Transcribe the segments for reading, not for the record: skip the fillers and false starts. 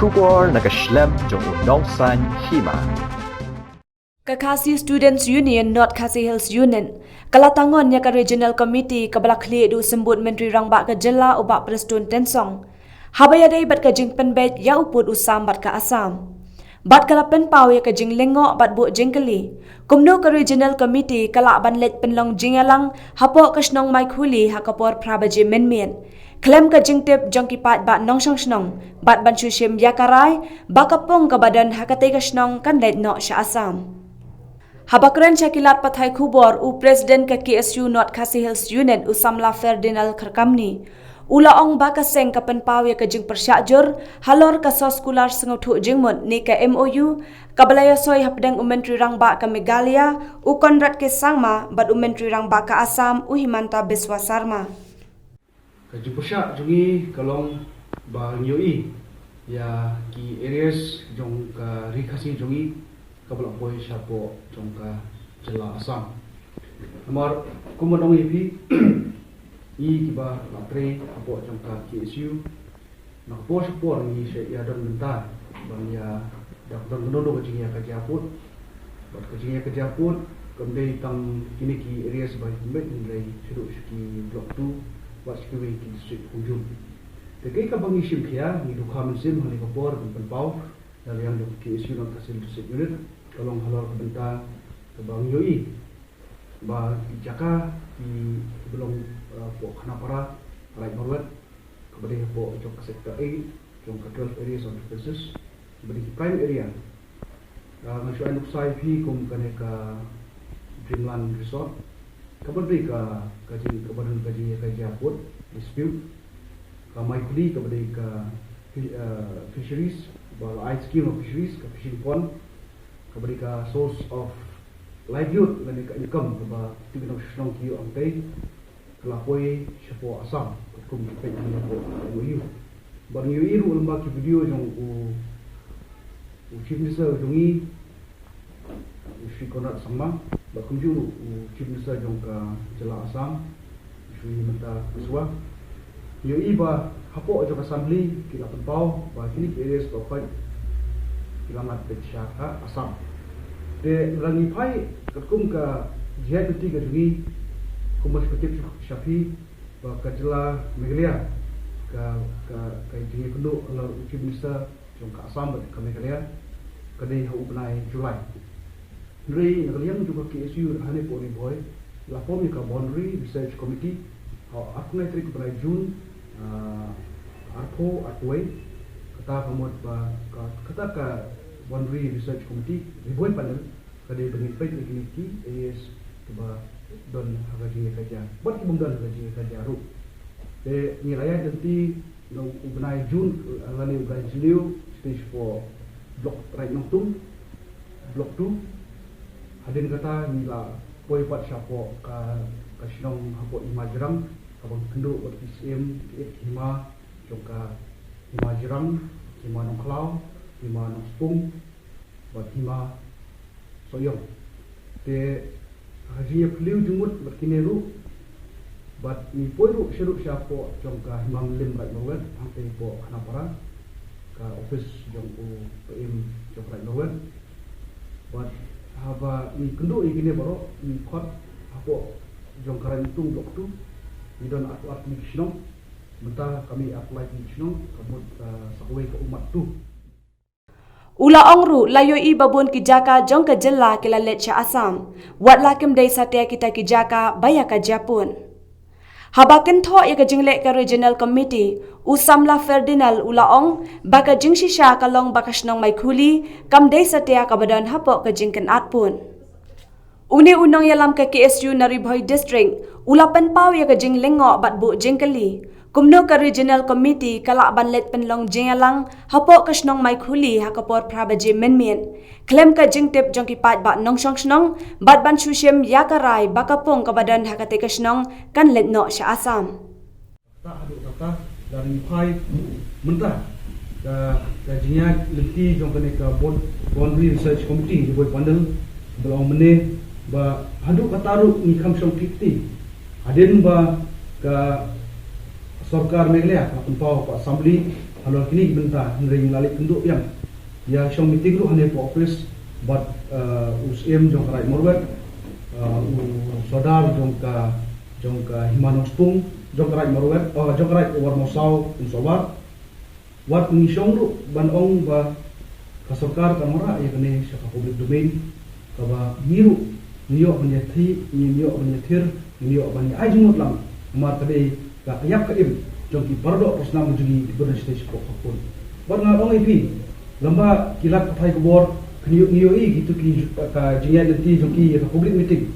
Kubor nakaslem jong Nongsan Hima. Kakasi Students Union North Khasi Hills Union kalatangon nya ka Regional Committee kabalakli du sembut Menteri Rangba ka Jela ubak Prestun Tensong. Habayadai bat ka jing penbet ya uput usam bat ka Assam. Bat kala penpau ya ka jing lengok bat bu jingkeli. Kumno ka Regional Committee kala banlet penlong jingalang hapo kasnong mai khuli hakapor prabaji menmen. Klem ka jingtip jongkipat bat nongsong snong bat bansushim yakarai bakapong ka badan hakatay kasnong kan let no sya Assam. Habakren Shakilat Pathai Kubor u Presiden ke KSU North Khasi Hills Unit Usamla Ferdinand Kharkamni ulaong baka seng ka penpaw ya ka jing persyakjur halor ka soskular senguthuk jingmut ni ka MOU kabalaya soy hapdeng Menteri Rangba ka Meghalaya u Konrad ke Sangma bat Menteri Rangba ka Assam u Himanta Biswa Sarma. Ka jing persyak jungi kalong ba nyoi ya ki areas jong ka rikasi jungi kabalak boy syapo jongka Jela Assam. Amar kumonong ipi i kiba latre apo jongka KSU nak po support ni se ya don mentar bang ya dak don nodo ke jingia ka japut bat ke jingia ka japut kemdei tang kini ki area sebagai pembet nilai seduk seki blok 2 wat seki ki district Hujung. Dekai ka bang isim kia ni dukha mensim hani kapor penpau dari yang duk KSU North Khasi District Unit tolong halor kebentar ke Bang Yoi ba Jaka di belum po Khanapara Rai Marwat kepada po jok sektor A jok 12 areas of business beri prime area ngasu anu sai pi kum kane ka Dreamland Resort kepada ka kaji kebadan kaji Japut dispute ka Maikudi kepada ka fisheries ba ice scheme of fisheries ka fishing pond kepada source of livelihood dan income kepada tinggal nasional kiu angkai kelapoi syapo Assam kum pek ni ko MOU bang yu iru lembak video jong u chief minister jongi Sri Konrad Sangma bakum juru chief minister jong ka Jela Assam Sri Himanta Biswa yu iba hapo jong assembly kila penpau ba kini areas of Selamat Pecahka Assam. De rangi pai ketkum ka jihad ketiga jungi kumas ketip Syafi ba Jela Meghalaya ka jingi penduk ala Chief Minister jong ka Assam ka Meghalaya kadai hau penai Julai. Nri ngaliang juga KSU hane po ni boy lapom ka boundary research committee hau aku ngai tri penai Jun arpo atway kata kamot ba kata ka Boundary Research Committee ribuan panel kadai pengipait committee is coba don hagaji kerja buat kibungdan hagaji kerja ru de ni raya nanti no ubnai Jun alani ubnai Julio stage 4 block right nongtung block 2 hadin kata ni la poi pat syapo ka sinong hapo Imajrang kabang kenduk buat PCM hima joka Imajrang hima nongklau hima nongspung buat hima soyong te haji peliu jumut berkineru buat ni poiru syaruk syapo jongka himam lim right mawat angkai po Khanapara ka office jong PM jong right mawat buat haba ni kenduk ikine baro ni khot apo jong karan tung blok tu ni don atu ni kisnong mentah kami apply ni kisnong kamut sakwe ke umat tu. Ula ongru layoi babun ki Jaka jong ka Jela kila let sya Assam wat lakim dai satya kita ki Jaka baya ka Japun. Habakin tho ya ka jinglek ka Regional Committee Usamla Ferdinand ulaong baka jing shisha kalong bakasnong mai khuli kam dai satya ka badan hapo ka jingken atpun. Uni unong yalam ka KSU Naribhoi District ula penpau ya ka jing lengok bat bu jingkeli. Kumno ka Regional Committee kalak banlet penlong jingalang hapo kasnong mai khuli hakapor prabaji menmen. Klem ka jingtip jongkipat ba nongsong snong bat ban sushim yakarai bakapong ka badan hakate kasnong kan let no sya Assam. Tak aduk kata dari pai mentah ka jinya lenti jong kene ka boundary research committee di boy pandel belong meneh ba aduk kataru ni kamsong kiti adin ba ka Sarkar Meghalaya penpau Pak Assembly halal kini benta nering lalik penduk yang ya syong meeting lu hanya po office but usm jong karai morwet sodar jong ka himanos pung jong karai morwet jong karai war mosau sobar wat ni syong lu ban ong ba ka sarkar kan mara ya kene sa public domain ka ba miru niyo banyathi niyo banyathir niyo bani ajmut lang mar kade ka ayak ka im jong ki pardo posna mujugi di berna stage ko pun bar na ong ipi lamba kilat pathai kubor niyo i gitu ki ka jinga nanti jong ki ka public meeting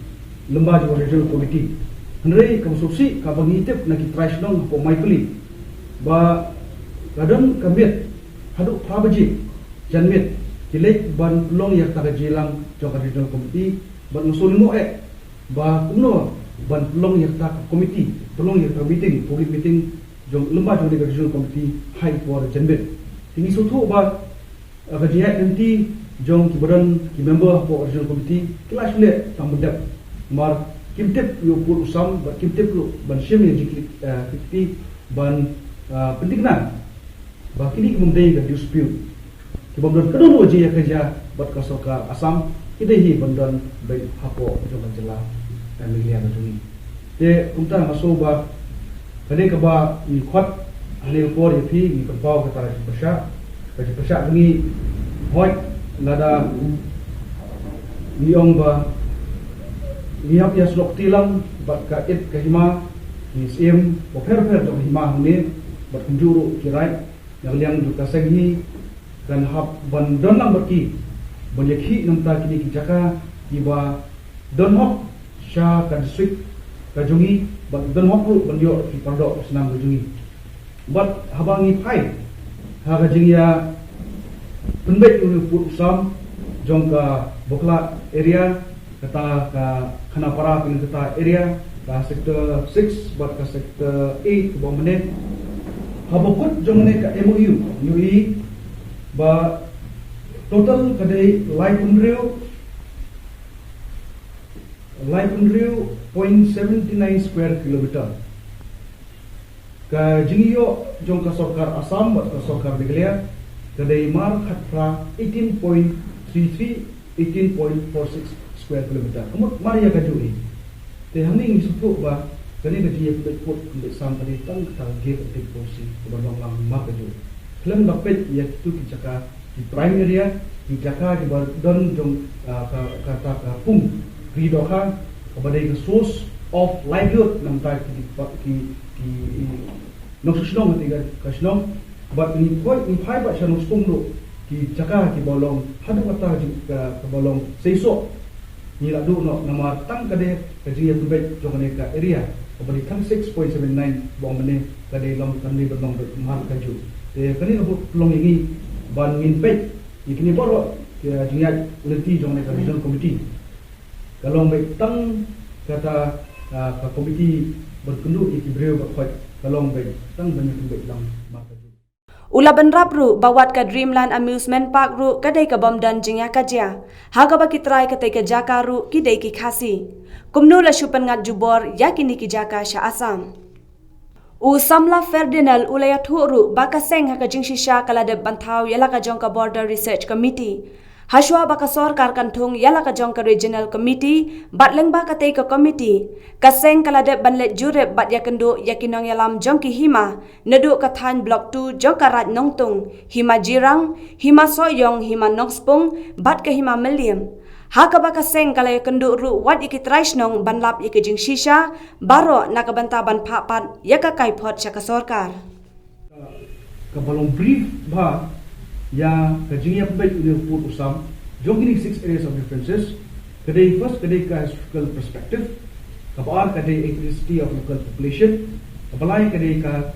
lamba jo regional committee hendrei ka suksi ka bangitip na ki trash nong ko maikuli ba kadang kambit hadu prabaji janmit kilek ban long yak ta jilang jong ka regional committee ban usul mo ba kuno ban long yak ta committee tolong yak ta meeting public meeting jong lembah jong di regional committee high for janbit ini suatu ba kajian nanti jong ki badan ki member for regional committee kelas le tam bedap mar kimtip yo pul usam ba kimtip lu ban shim yang jikli ban pentingna ba kini kemundai ga dispute ki bandan kedua je ya kerja bat ka sarkar asam kidai hi bandan bai hapo jong jela miliar jong te unta masuk ba kade ka ba ni khot halil por ya phi ni pau ka ta pasha ni hoi nada ni ong ba ni ap ya slok tilang ba ka it ka hima ni sim bo fer jong hima ni ba kunjuru kirai yang liang du ka senghi dan hab ban don lang berki banyak namta kini ki jaka ki ba don hok sha ka district ka jungi ba don hok lu ban yo ki pardo senam ka jungi bat habangi pai ha ka jingia penbet ulu put usam jong ka bokla area kata ka khanapara pin kata area ka sector 6 bat ka sector 8 ba menit habokut jong ne ka MOU UI ba total kadai light unreal 0.79 square kilometer ka jingyo jong ka sarkar Assam bat ka sarkar Meghalaya kadai mar khatra 18.33 18.46 square kilometer kamut maria ka jui te haming supu ba kani ka jiye put ke sam tadi tang ka ge ke posi ba long lang ma ka jui film dapat ya tu ki jaka di prime area di jaka di don jong kata ka pung ridoka kepada the source of livelihood nam ta ki nokshnong tiga kashnong but ni phai ba shanong spung do ki jaka ki bolong hadu kata ka bolong seiso ni la do no nama tang kade ka jiya tu bet jong ne ka area kepada 6.79 bong mene kade long kande bong mar ka ju te kani no long ini ban min pet ikini boro ke jiya ulti jong ne ka regional committee kalau baik tang kata ka komiti berkendu ikibreu bakwat kalau baik tang banyak baik lang maka Ulaban rabru bawat ka Dreamland Amusement Park ru kadai ka bomdan jingya kajia haga ba kitrai ka ka jaka ru kidai ki khasi kumnu la shupan ngat jubor yakini ki jaka sha Assam u samla Ferdinand ulaya thuru baka seng ha ka jingshisha kala de banthau yala ka jong ka border research committee Hashwa baka sarkar kanthung yala ka jong ka regional committee batleng ba ka ka committee kaseng kalade banlet jure bat yakendo yakinong yalam jong ki hima nedu ka than block 2 jong ka raj nongtung hima jirang hima soyong hima nokspung bat ka hima meliam haka baka seng kala yakendo ru wat ikitraish nong banlap ikijing shisha baro nakabanta ban phapat yaka kaipot cha ka sarkar ka balong brief ba ya kajingya pembet ini put usam jogini 6 areas of differences kadai first kadai ka historical perspective kabar kadai ethnicity of local population kabalai kadai ka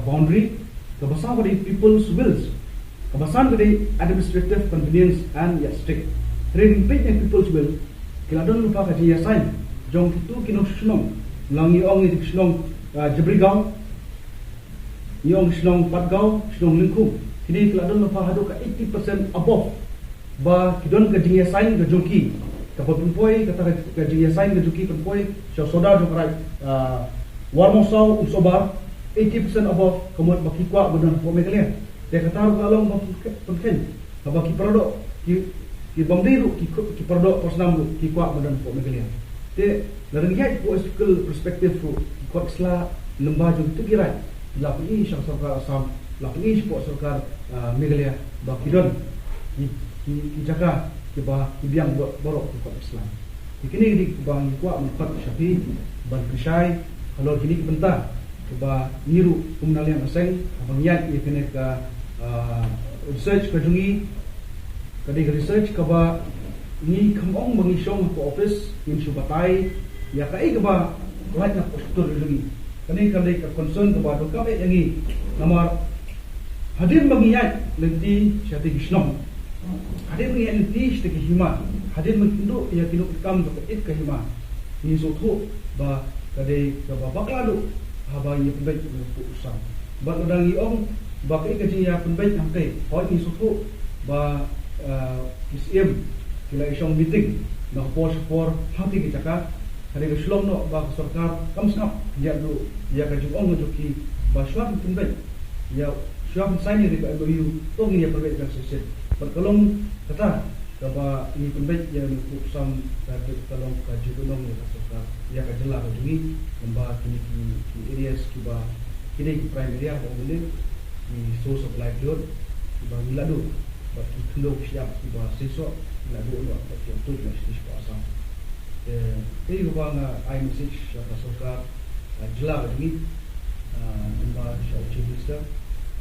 boundary kabasa kadai people's wills kabasan kadai administrative convenience and yastik training page and people's will kiladon lupa kadai yasain jong itu kinokshnom langi ong idikshnom jabrigau yong shnong patgau shnong lingku kini keladon lupa hadu ka 80% above ba kidon ka jingya sign ka joki ka poi kata ka jingya sign ka joki poi so soda jo krai warmosau usobar 80% above komod baki kwa benar po megalia dia kata kalau baki penken baki produk ki bomdiru ki produk posnam ki kwa benar po megalia te larang ya po school perspektif ko isla lembah jung tu kirai la pi syang sarkar asam la pi po sarkar megalia baki don ki jaga ki ba ki biang borok ko Islam kini di bang kwa mengkot syafi ban kisai kalau kini bentar coba niru kumnalian aseng abang yat ia kena ke research ke jungi kadai research ke ba ni kamong mengisong ke office in subatai ya kai ke ba light nak postur lagi kadai ke concern ke ba dokam yang nomor hadir mengiat lenti syati gisnom hadir mengiat lenti syati hima hadir menginduk ia kinu kam ke it ke hima ni sotu ba kadai ke ba bakladu haba ia penbaik usam bat udang iong bakai kaji ya penbaik nanti hoi ni suku ba ism kila isong meeting na por hati kita ka hari ke slong no ba sarkar kam snap ya do ya kaji ong no ki ba syam penbaik ya syam sai ni ba you tong ni penbaik kan seset berkelong kata ba ini penbaik ya usam dari tolong kaji gunung ya sarkar ya kajelah kaji membahas kini areas kiba kini primary apa boleh di source of livelihood kiba ngiladu bak iklo siap kiba sesok ngiladu lo bak tu lah sisi asam ini kiba nga I message apa soka jelah ini membahas syauci minister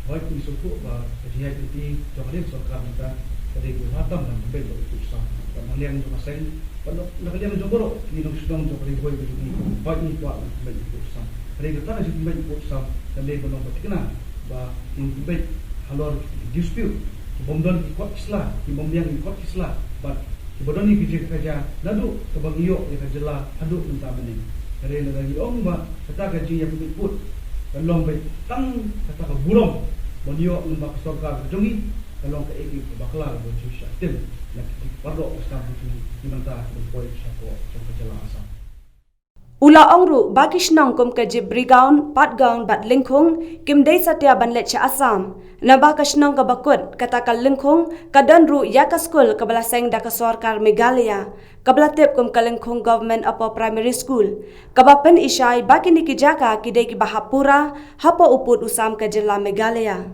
baik ni suku ba dia itu jawab soka kita dari hatam dan baik itu sah dan yang cuma sen kalau nak dia menjogoro ni nak sedang jogori boy begini baik ni kuat baik itu sah hari kita nak baik itu sah dan dia belum berkenal ba yang baik halor dispute bomdon ikut Islam bomdiang ikut Islam but kibodon ni kerja nadu tabang iyo ya kajela adu minta bening hari lagi ba kata gaji yang put kalau baik tang kata ka burong bondio lembak sorkar jongi kalau ke iki bakal bojo syatim nak parok ustaz di manta boy syako kajela asam Ula ongru bakishnang kum ke jibrigaun patgaun bat lingkung kim dei satya banlet cha asam na bakishnang ka bakut katakal lingkung kadan ru yakaskul kabala seng da ka sarkar Meghalaya kabala tep kum kalingkung government upper primary school kabapen ishai bakini ki jaka kidei ki bahapura hapo uput usam ke jilla Meghalaya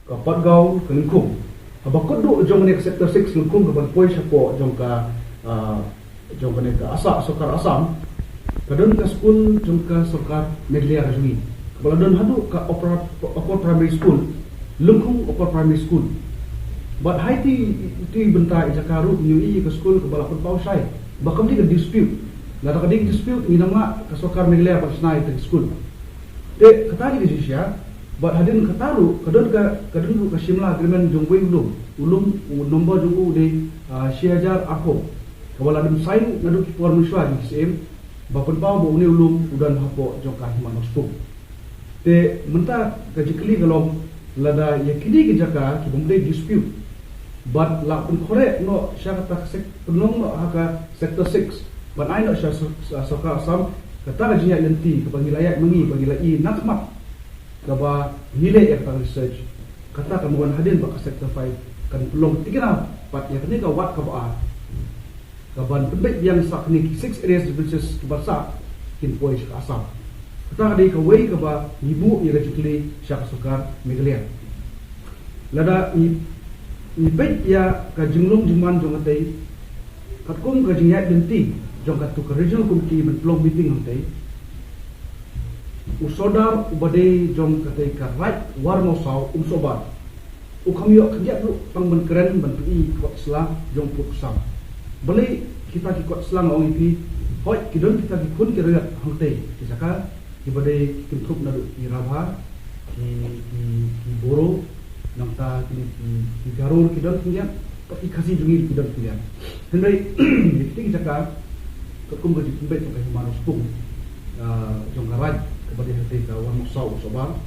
kapat gaun kalingkung abakut du jong ne sector 6 lingkung ka poi syapo jong ka asa sarkar asam kadon ka school jong ka sarkar Meghalaya rajui baladon hadu ka upper primary school lungkung upper primary school but haiti ti benta jakaru nyui ka school ka balapun pausai bakam di dispute la ka dispute ni nama ka sarkar Meghalaya pasnai te school de kata di Indonesia but hadin kataru kadon ka Shimla agreement jong wei ulum nombor jong de Syajar aku kawala dum sign nadu ki por muswa di same bapun pau bo ni ulum udan hapo jong ka himan ospung te menta ka jikli galom lada yakidi ki jaka ki bomde dispute but la pun kore no syakata sek penong no haka sector 6 but I no saka sam kata jiya lenti ke pangilayak mengi pangilai nakmat kaba nilai ya kata research kata kamuan hadin baka sector 5 kan pelong tigana pat ya kini ka wat ka ba kaban pembek yang sakni 6 areas differences kebasa kin poi asam kata dei ka wei ka ba ibu ya rajukli syak sukar Meghalaya lada i bet ya ka jinglung jingman jong atai katkum ka jingyat denti jong katu ka regional committee men pelong meeting atai usodar ubade jong katai ka right warmo saw sobar ukamyo kerja lu pang ben keren ben pi kot Islam jong put sam boleh kita ikut selang orang itu, hoi kidon kita ikut kira hangte, kisahkan ibadai kintup nadu irabha, ki boro, nangta ki garur kidon punya, ikasi jungi kidon punya. Hendai kita kisahkan kekum gaji pembet pakai manus pung, jonggaraj kepada hati kawan musau sobar,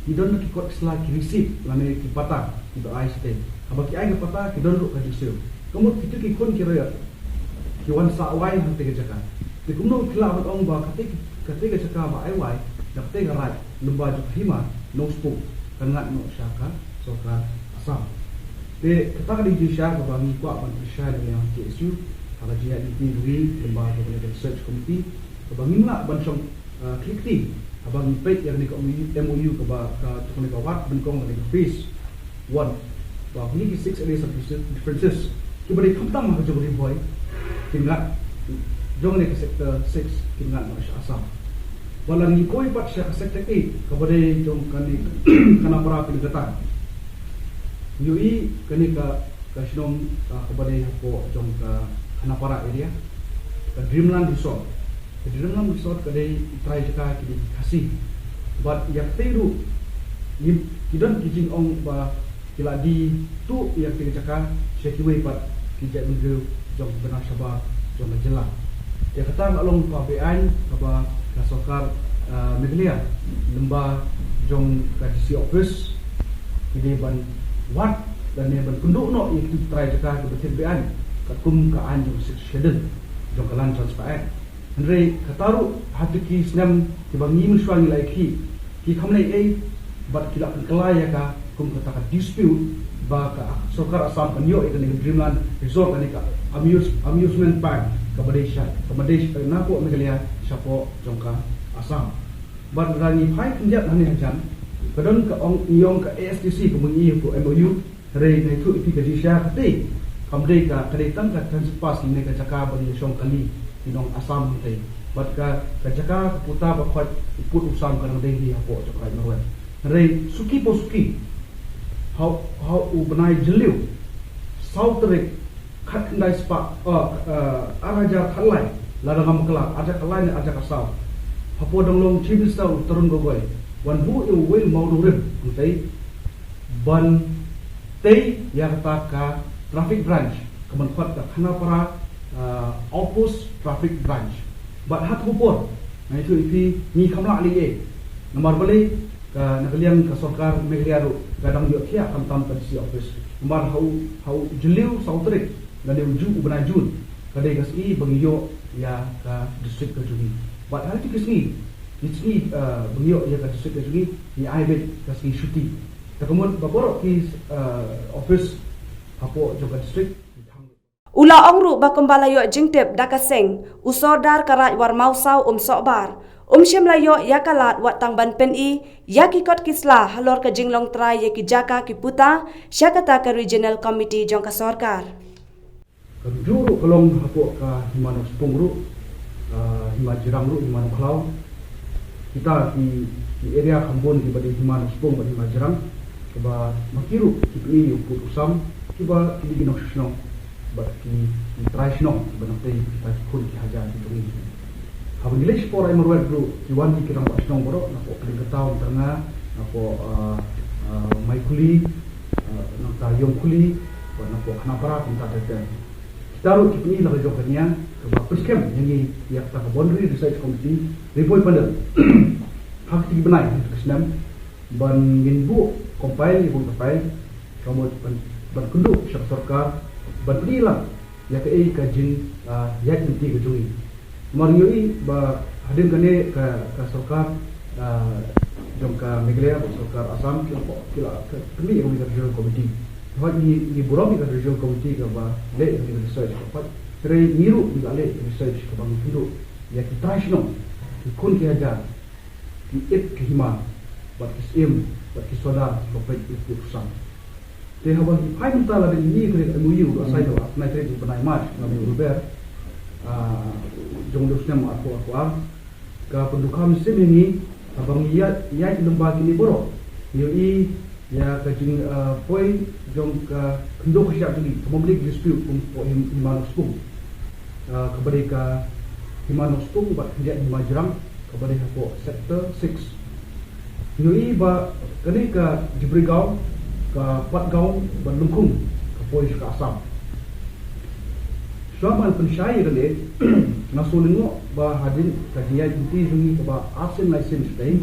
kidon nak ikut selang kirisip, lane kipata, kita aiste, abaki ai kipata kidon lu kaji sel. Kamu kita kikun kira kiwan sawai hante ke jaka. Di kumno kila ong ba kate ke jaka ba ai wai, dak te garai. lembah juk hima nospo kangat no syaka soka asam de kata di jisha ka bangi kwa ban jisha yang KSU ala jia di duri lembah juk research committee ka bangi la ban song klikti abang pet yang ni ka MOU ka ba ka tukun ka wat ben kong ni phase 1 ba ni 6 areas of differences ki bari khamtam ha jog ri boy kingat jong ni ka sector 6 kingat no asam walang ni koi pat siya ka sector 8 ka bari jong kani kana para pinagatan yui kani ka sinong ka bari po jong ka kana para area ka Dreamland Resort Dreamland Resort kadai try jaka kidi kasih but yang teru ni kidon kijing ong ba kila di tu yang kidi jaka sekiwe pat kijak minggu jong benar sabah jong jela ya kata along pa BI ba ka sokar Meglia lembah jong ka DC office kidi ban wat dan ne ban kunduk no itu try jaka ke betul BI ka kum ka anjung schedule jong kalan transparent Andre kataru hati ki senam ki bangi muswangi laiki ki khamnai ei bat kila kelai ya ka kum kata ka dispute ba ka sokar asam kanyo ikani Dreamland Resort ani ka amusement park ka Malaysia na ko Meghalaya sapo jongka asam bat rani phai kinjat hani hajan kadon ka ong iong ka ASTC ko mungi ko MOU re nei thu ipi ka disha khati kamdei ka kadai tang ka transpas ni ka jaka bani song kali inong asam te bat ka jaka puta ba khot put usam kan dei hi hapo jaka marwan re suki po suki how u banai jeliu sautrek khat ndai spa araja khalai ladang kelak ada khalai ni ada kasau hapo donglong chimisau turun gogoi wan bu eu wel maururib utai ban tei ya ka traffic branch kemen khot ka khana para outpost traffic branch but hat hupor na itu ipi ni khamla ali e nomor bali ka nakaliang ka sarkar Meghalaya ro gadang yo khia kam tam ka DC office nomor hau jeliu sautrik na le uju ubanajun kadai kasi bangiyo ya ka district ka jugi but hal tikisni ni bangiyo ya ka district ka jugi ni aibet kasi shuti takamon baboro ki office hapo joka district Ula ongru bakumbalayo jingtip dakaseng usordar karat war mausau sokbar syemlayo yakalat wat tangban peni yakikot kisla halor ka jinglong trai yaki jaka ki puta syakata ka regional committee jongka sorkar Kejuru kelong hapo ka himano spungru hima jirangru himano klau kita di area Kambon di badi himano spung badi hima jirang keba makiru kipni uput usam keba kini ginok shnong but ki traishno banate kita kun ki haja di turi habang gilay spora imorwed bro ki wan ki kirang pasnong bro napo kitaw tanga napo may kuli nang tayong kuli napo kanapara kunta tete taruh kipni la jo kanya ba priskem yangi yak ta boundary research committee report pandal hak ti benai kesnam ban ginbu compile ibu compile kamu ban kundu sarkar Badrilah ya ke kajin ya inti kejui. Marioi ba hadin kane ka sarkar jongka Meghalaya sarkar Assam kila kami yang regional committee. Hak ni buram ka regional committee ka ba le research ka sere niru di ale research ka bang hindu ya ki trashno ki kun ki haja ki it ki hima ba ki sim ba ki soda ko pe ki usam te habang hai minta la ni kre MOU asai do na tre di banai mas na ruber jong dos nem aku ka pendukam sim ini abang ia lembah kini boro yoi ya ka jing poi jong ka penduk siap tadi public dispute untuk himano spung kepada ka himano spung bat kerja di Majrang kepada hapo sector 6 yoi ba kani ka Jibrigau ka Patgau Bandungkung ka Polis ka Assam Syamal pensyair le nasulingo ba hadin ka dia inti jungi ka ba asin license day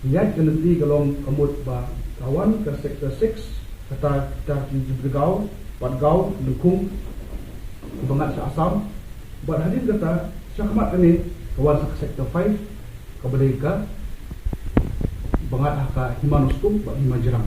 dia kelenti kalong kamut ba kawan ka sector 6 kata kita Jibrigau Patgau Bandungkung bangat sa Assam ba hadin kata syakmat kani kawan sa sector 5 ka Badai ka bangat haka himanustum ba himajerang.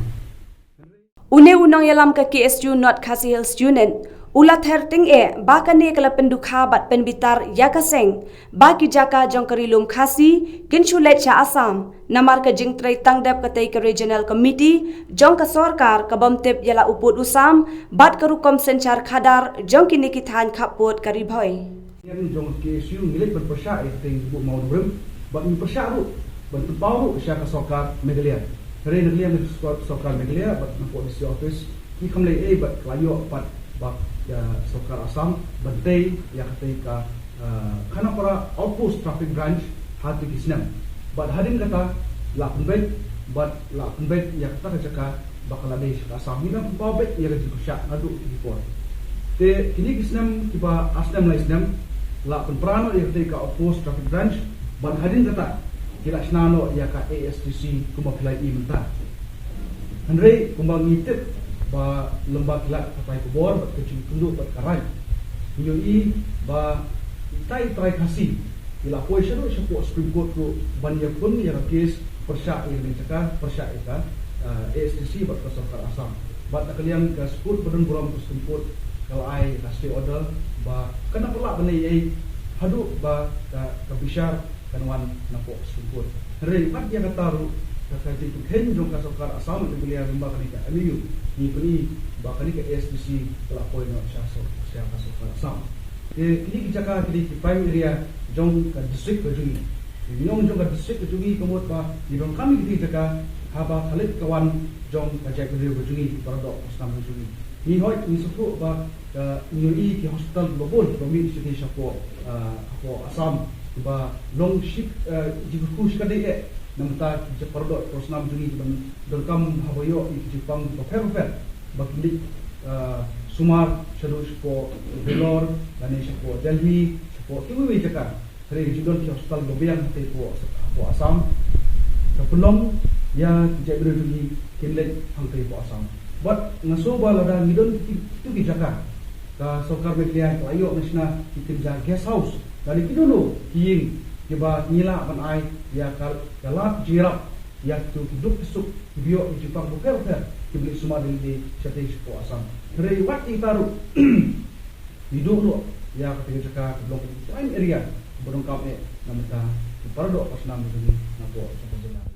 Une-unang yalam ke KSU North Khasi Hills Union, ulat herting bakane kala pendukha bat penbitar yakaseng, baki jaka jong kerilum khasi, kinchulet cha Assam, namar ke jingtrai tangdap katai ke Regional Committee, jong ke sorkar ke bomtep yala uput usam, bat ke rukom sencar khadar, jong kini kithan khapot karibhoy. Yang jong KSU milik berpersya itu bu mau durum, bat mi persya ru, bat baru sya ke sorkar Meghalaya. Hari negeri yang sorkar Meghalaya bat nampak di office ki kamlei bat layo bat bak ya sorkar Assam bantai ya ketika kana para outpost traffic branch hati kisnam bat hadin kata la penbet bat la penbet ya kata jaka bakal ada Assam ina pabet ya ke kusya ngadu di port te kini kisnam kiba asnam la isnam la penprano ya ketika outpost traffic branch bat hadin kata kila snano ya ka ASTC kuma pilai imta Andre kumbang ngitip ba lembag kila kapai kubor bat kecing tunduk bat karai nyoi ba itai trai kasi kila poisyon sepo Supreme Court ro banyak pun ya kes persya yang dicakar persya itu ASTC bat kesokar Assam bat kalian ke sport badan buram Supreme Court kalau ai kasih order ba kena pelak benda ai hadu ba ka bishar kanwan napo Supreme Court hari mat dia kata ru kata itu hen jong kasokar Assam itu beliau lembag kanika amiu ni puni ba kanika ASTC telah poin no sya kasokar Assam ini kijaka kini prime area jong ka district kejungi minong jong ka district kejungi kemut ba di bang kami kini jaka haba khalit kawan jong ka jai kejungi paradok Assam kejungi ni hoi ni suku ba nyoi ki hospital global promi city shapo Assam ba long ship jiku shikade namta paradok Assam kejungi berkam habayo di Jepang perfect bakindi Sumar shadow shapo Velor dan shapo Delhi shapo kiwi jaka hari judon ki hospital global te po Assam kapulong ya jai berjungi kinlet hangkai po Assam buat ngasoba lada ngidon itu di Jakarta ka sokar Meghalaya layo nasna itimja guest house dari kidono kiing kiba nila ban ai ya kalap jirap ya tu duk suk bio di Jepang bukan kibli semua di setiap po Assam dari waktu taru hidup lo ya ketika Jakarta belum lain area berongkap namanya paradok pas nama ini napo seperti